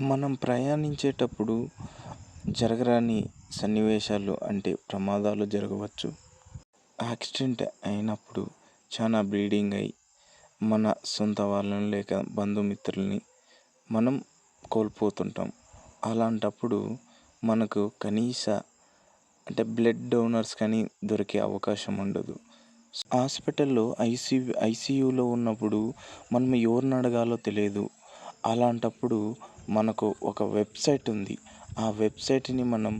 మనం ప్రయాణించేటప్పుడు జరగరాని సన్నివేశాలు అంటే ప్రమాదాలు జరగవచ్చు. యాక్సిడెంట్ అయినప్పుడు చాలా బ్లీడింగ్ అయ్యి మన సొంత వాళ్ళని లేక బంధుమిత్రుల్ని మనం కోల్పోతుంటాం. అలాంటప్పుడు మనకు కనీస అంటే బ్లడ్ డోనర్స్ కానీ దొరికే అవకాశం ఉండదు. హాస్పిటల్లో ఐసీయూలో ఉన్నప్పుడు మనం ఎవరిని అడగాలో తెలియదు. అలాంటప్పుడు మనకు ఒక వెబ్సైట్ ఉంది. ఆ వెబ్సైట్ని మనం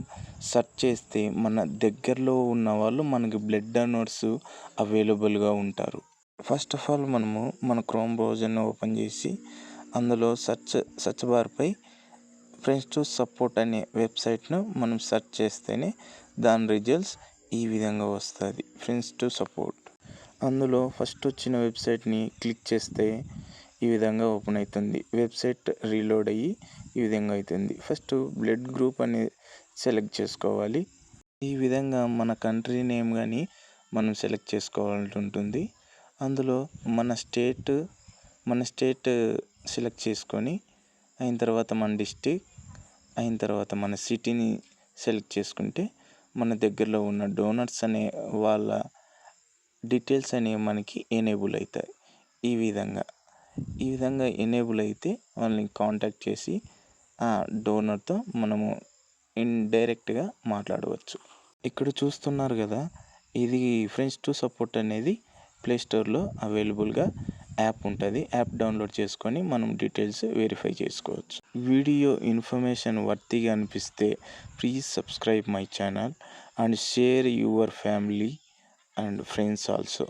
సెర్చ్ చేస్తే మన దగ్గరలో ఉన్న వాళ్ళు మనకి బ్లడ్ డోనర్స్ అవైలబుల్గా ఉంటారు. ఫస్ట్ ఆఫ్ ఆల్ మనము మన క్రోమ్ బ్రౌజర్ని ఓపెన్ చేసి అందులో సెర్చ్ బార్పై ఫ్రెండ్స్ టు సపోర్ట్ అనే వెబ్సైట్ను మనం సెర్చ్ చేస్తేనే దాని రిజల్ట్స్ ఈ విధంగా వస్తుంది. ఫ్రెండ్స్ టు సపోర్ట్ అందులో ఫస్ట్ వచ్చిన వెబ్సైట్ని క్లిక్ చేస్తే ఈ విధంగా ఓపెన్ అవుతుంది. వెబ్సైట్ రీలోడ్ అయ్యి ఈ విధంగా అవుతుంది. ఫస్ట్ బ్లడ్ గ్రూప్ అనేది సెలెక్ట్ చేసుకోవాలి. ఈ విధంగా మన కంట్రీ నేమ్ కానీ మనం సెలెక్ట్ చేసుకోవాల్సి ఉంటుంది. అందులో మన స్టేట్ సెలెక్ట్ చేసుకొని అయిన తర్వాత మన డిస్టిక్ అయిన తర్వాత మన సిటీని సెలెక్ట్ చేసుకుంటే మన దగ్గరలో ఉన్న డోనర్స్ అనే వాళ్ళ డీటెయిల్స్ అనేవి మనకి ఎనేబుల్ అవుతాయి. ఈ విధంగా ఎనేబుల్ అయితే వాళ్ళని కాంటాక్ట్ చేసి ఆ డోనర్తో మనము ఇండైరెక్ట్గా మాట్లాడవచ్చు. ఇక్కడ చూస్తున్నారు కదా, ఇది ఫ్రెండ్స్ టు సపోర్ట్ అనేది ప్లేస్టోర్లో అవైలబుల్గా యాప్ ఉంటుంది. యాప్ డౌన్లోడ్ చేసుకొని మనం డీటెయిల్స్ వెరిఫై చేసుకోవచ్చు. వీడియో ఇన్ఫర్మేషన్ వర్తిగా అనిపిస్తే please subscribe my channel and share your family and friends also.